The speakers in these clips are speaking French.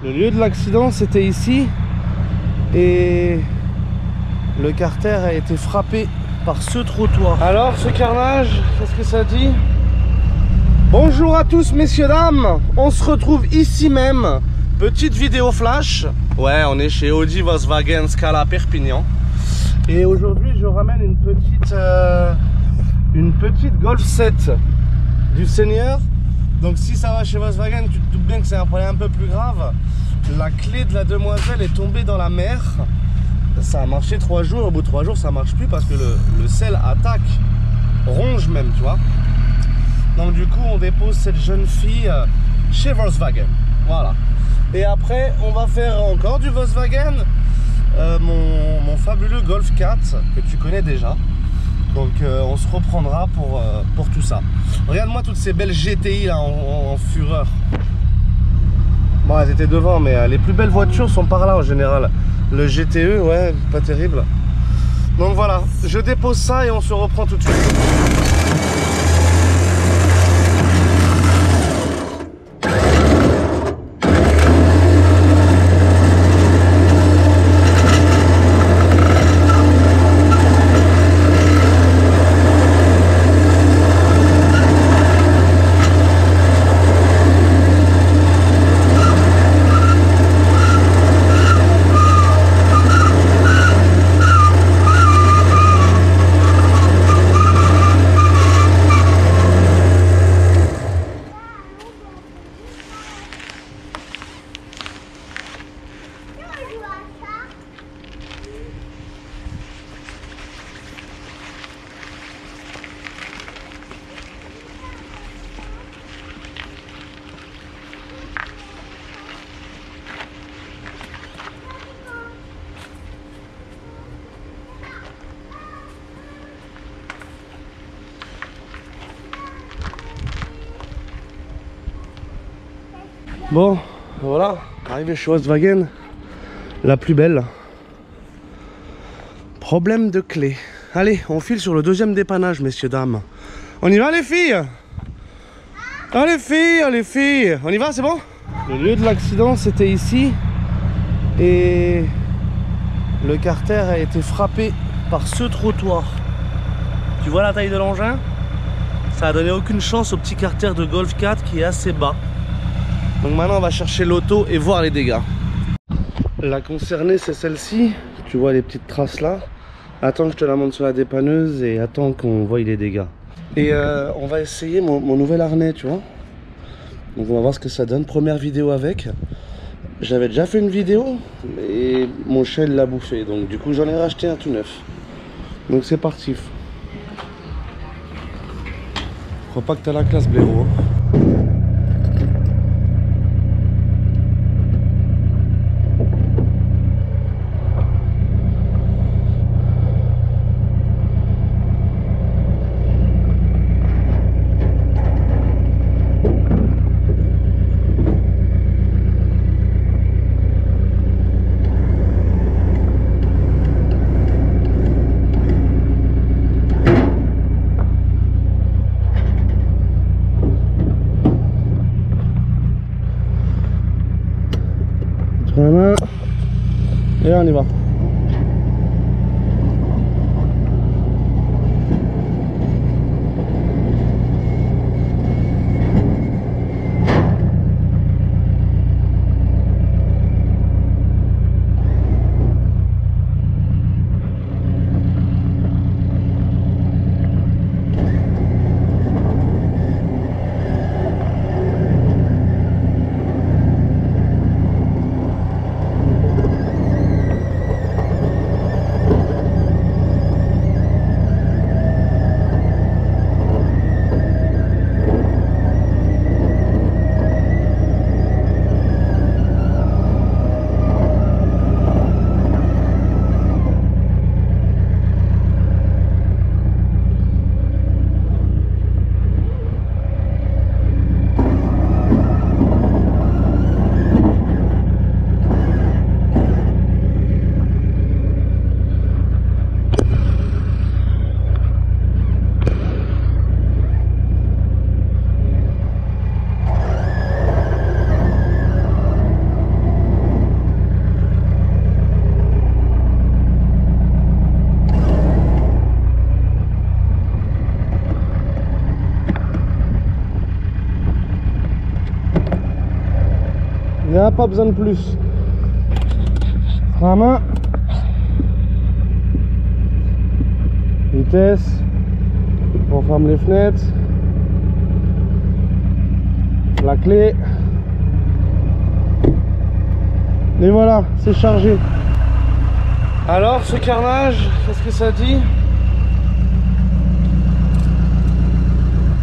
Le lieu de l'accident, c'était ici. Et le carter a été frappé par ce trottoir. Alors, ce carnage, qu'est-ce que ça dit? Bonjour à tous, messieurs, dames. On se retrouve ici même. Petite vidéo flash. Ouais, on est chez Audi Volkswagen Scala Perpignan. Et aujourd'hui, je ramène une petite Golf 7 du Seigneur. Donc si ça va chez Volkswagen, tu te doutes bien que c'est un problème un peu plus grave. La clé de la demoiselle est tombée dans la mer. Ça a marché 3 jours. Au bout de 3 jours, ça marche plus parce que le sel attaque, ronge même, tu vois. Donc du coup, on dépose cette jeune fille chez Volkswagen. Voilà. Et après, on va faire encore du Volkswagen. Mon fabuleux Golf 4 que tu connais déjà. Donc on se reprendra pour tout ça. Regarde-moi toutes ces belles GTI là en fureur. Bon, elles étaient devant, mais les plus belles voitures sont par là en général. Le GTE, ouais, pas terrible. Donc voilà, je dépose ça et on se reprend tout de suite. Bon, voilà, arrivé chez Volkswagen, la plus belle. Problème de clé. Allez, on file sur le deuxième dépannage, messieurs, dames. On y va, les filles? Les filles, on y va, c'est bon? Le lieu de l'accident, c'était ici. Et le carter a été frappé par ce trottoir. Tu vois la taille de l'engin? Ça a donné aucune chance au petit carter de Golf 4 qui est assez bas. Donc maintenant on va chercher l'auto et voir les dégâts. La concernée c'est celle-ci. Tu vois les petites traces là. Attends que je te la montre sur la dépanneuse et attends qu'on voie les dégâts. Et on va essayer mon nouvel harnais, tu vois. Donc on va voir ce que ça donne. Première vidéo avec. J'avais déjà fait une vidéo et mon chien l'a bouffé. Donc du coup j'en ai racheté un tout neuf. Donc c'est parti. Je crois pas que t'as la classe, blaireau. Voilà. Et on y va. Il n'y a pas besoin de plus. Frein à main. Vitesse. On ferme les fenêtres. La clé. Et voilà, c'est chargé. Alors, ce carnage, qu'est-ce que ça dit?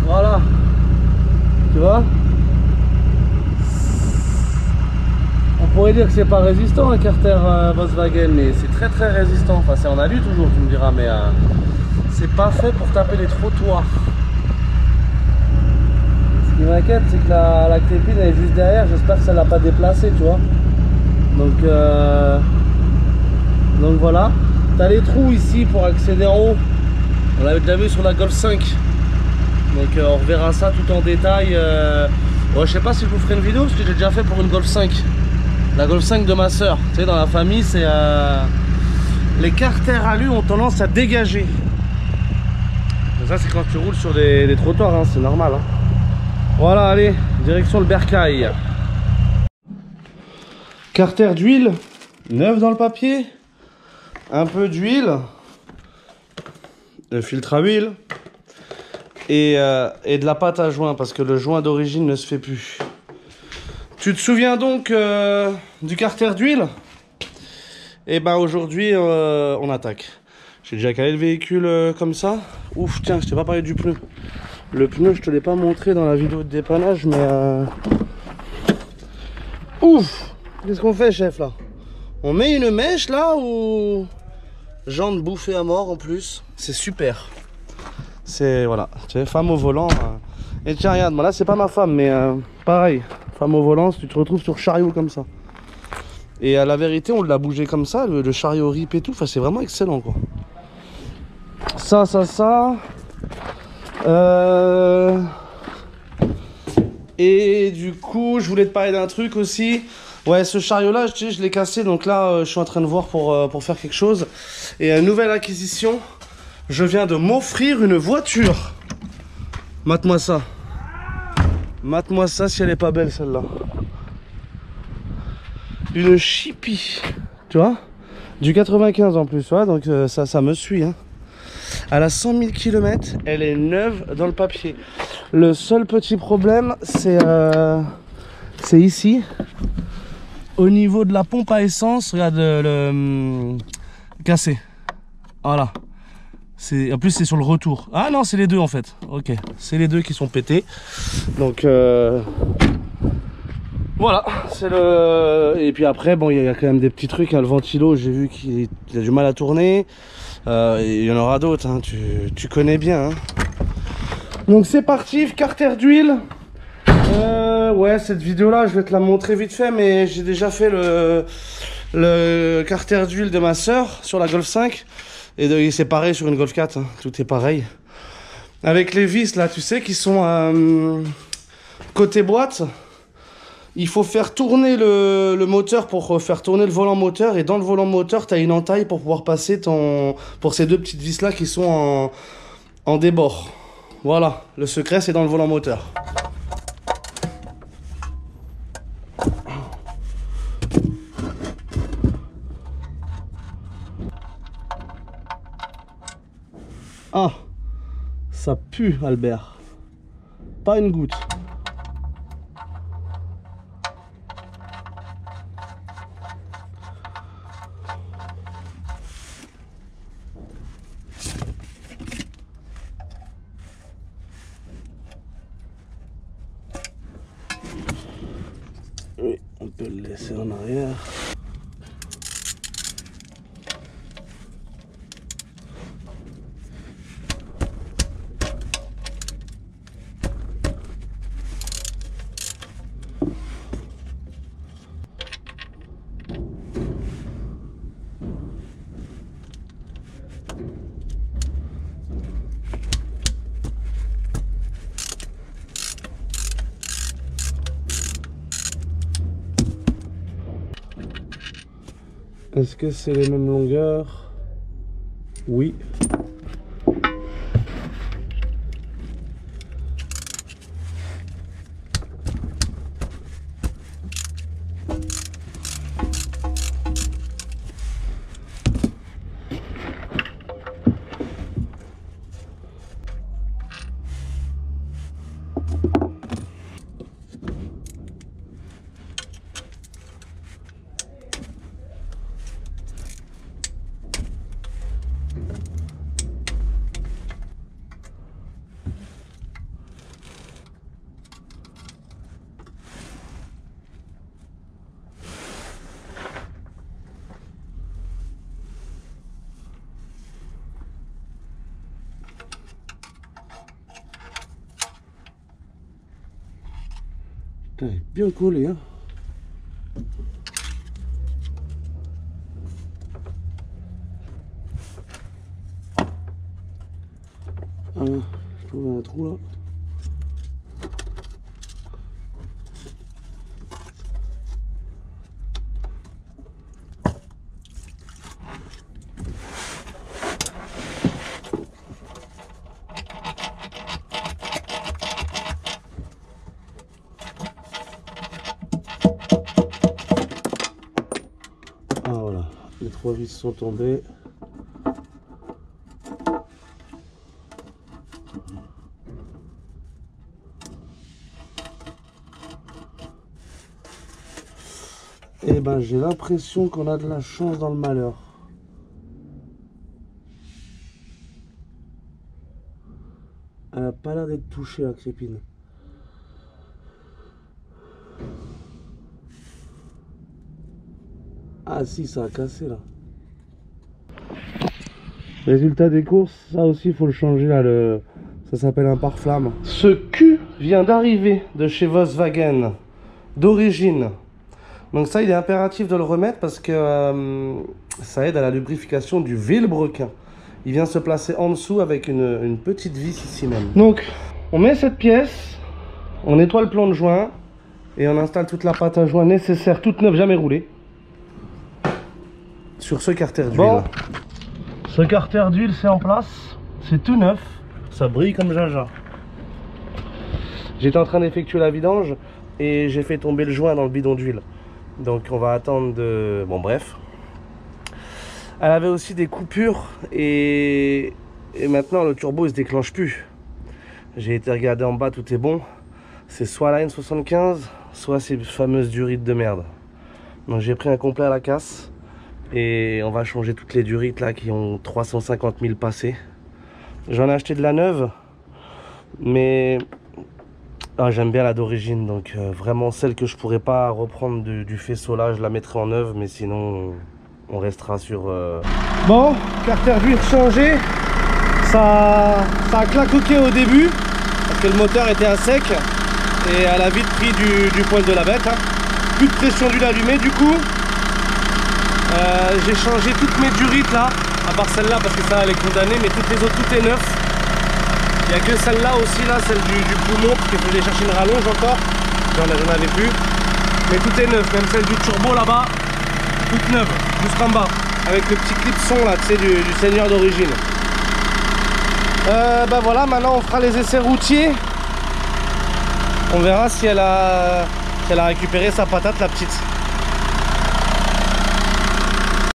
Voilà. Tu vois? On pourrait dire que c'est pas résistant un Carter Volkswagen, mais c'est très très résistant. Enfin, c'est en alu toujours, tu me diras, mais c'est pas fait pour taper les trottoirs. Ce qui m'inquiète, c'est que la crépine elle est juste derrière. J'espère que ça l'a pas déplacé, tu vois. Donc voilà. T'as les trous ici pour accéder en haut. On l'avait déjà vu sur la Golf 5. Donc on reverra ça tout en détail. Ouais, je sais pas si je vous ferai une vidéo parce que j'ai déjà fait pour une Golf 5. La Golf 5 de ma soeur. Tu sais, dans la famille, c'est les Carter alu ont tendance à dégager. Et ça, c'est quand tu roules sur des trottoirs, hein, c'est normal. Hein. Voilà, allez, direction le bercail. Carter d'huile, neuf dans le papier. Un peu d'huile. Le filtre à huile. Et de la pâte à joint, parce que le joint d'origine ne se fait plus. Tu te souviens donc du Carter d'huile? Et ben aujourd'hui on attaque. J'ai déjà calé le véhicule comme ça. Ouf, tiens, je t'ai pas parlé du pneu. Le pneu, je te l'ai pas montré dans la vidéo de dépannage, mais ouf. Qu'est-ce qu'on fait, chef, là? On met une mèche là ou jante bouffée à mort en plus? C'est super. C'est voilà, tu sais, femme au volant. Et tiens, regarde, moi là c'est pas ma femme, mais pareil, femme au volant, si tu te retrouves sur chariot comme ça. Et à la vérité, on l'a bougé comme ça, le chariot rip et tout, enfin c'est vraiment excellent quoi. Ça. Et du coup, je voulais te parler d'un truc aussi. Ouais, ce chariot là, je l'ai cassé, donc là je suis en train de voir pour faire quelque chose. Et nouvelle acquisition. Je viens de m'offrir une voiture. Mate-moi ça. Mate-moi ça si elle est pas belle celle-là. Une Chippy. Tu vois? Du 95 en plus. Ouais, donc ça me suit. Hein. Elle a 100 000 km. Elle est neuve dans le papier. Le seul petit problème, c'est ici. Au niveau de la pompe à essence, regarde le cassé. Voilà. En plus c'est sur le retour. Ah non, c'est les deux en fait. Ok, c'est les deux qui sont pétés. Donc voilà, c'est le. Et puis après, bon, il y a quand même des petits trucs. Hein. Le ventilo, j'ai vu qu'il a du mal à tourner. Il y en aura d'autres. Hein. Tu connais bien. Hein. Donc c'est parti, Carter d'huile. Ouais, cette vidéo là, je vais te la montrer vite fait, mais j'ai déjà fait le Carter d'huile de ma soeur sur la Golf 5. Et c'est pareil sur une Golf 4, hein. Tout est pareil. Avec les vis là, tu sais, qui sont côté boîte, il faut faire tourner le moteur pour faire tourner le volant moteur. Et dans le volant moteur, tu as une entaille pour pouvoir passer pour ces deux petites vis là qui sont en débord. Voilà, le secret c'est dans le volant moteur. Ah, ça pue, Albert. Pas une goutte. Oui, on peut le laisser en arrière. Est-ce que c'est les mêmes longueurs? Oui. Elle est bien collée, hein. Ah, je trouve un trou là. Ah voilà, les 3 vis sont tombées. Et ben j'ai l'impression qu'on a de la chance dans le malheur. Elle a pas l'air d'être touchée la crépine. Ah si, ça a cassé là. Résultat des courses, ça aussi il faut le changer là, ça s'appelle un pare-flamme. Ce cul vient d'arriver de chez Volkswagen, d'origine. Donc ça il est impératif de le remettre parce que ça aide à la lubrification du vilebrequin. Il vient se placer en dessous avec une petite vis ici même. Donc on met cette pièce, on nettoie le plan de joint et on installe toute la pâte à joint nécessaire, toute neuve, jamais roulée, sur ce carter d'huile. Bon, ce carter d'huile c'est en place, c'est tout neuf, ça brille comme jaja. J'étais en train d'effectuer la vidange et j'ai fait tomber le joint dans le bidon d'huile. Donc on va attendre de... Bon bref. Elle avait aussi des coupures et maintenant le turbo il se déclenche plus. J'ai été regarder en bas, tout est bon. C'est soit la N75, soit ces fameuses durites de merde. Donc j'ai pris un complet à la casse. Et on va changer toutes les durites là qui ont 350 000 passés. J'en ai acheté de la neuve. Mais... Ah, j'aime bien la d'origine, donc vraiment celle que je pourrais pas reprendre du faisceau là, je la mettrai en neuve, mais sinon on restera sur... Bon, carter d'huile changé, ça a claquoqué au début, parce que le moteur était à sec, et elle a vite pris du poil de la bête, hein. Plus de pression d'huile allumée du coup. J'ai changé toutes mes durites là, à part celle-là parce que ça elle est condamnée, mais toutes les autres, tout est neuf. Il n'y a que celle-là aussi, là, celle du poumon, parce qu'il faut aller chercher une rallonge encore. J'en avais plus. Mais tout est neuf, même celle du turbo là-bas, toute neuve, jusqu'en bas. Avec le petit clip son là, tu sais, du Seigneur d'origine. Bah voilà, maintenant on fera les essais routiers. On verra si elle a récupéré sa patate, la petite.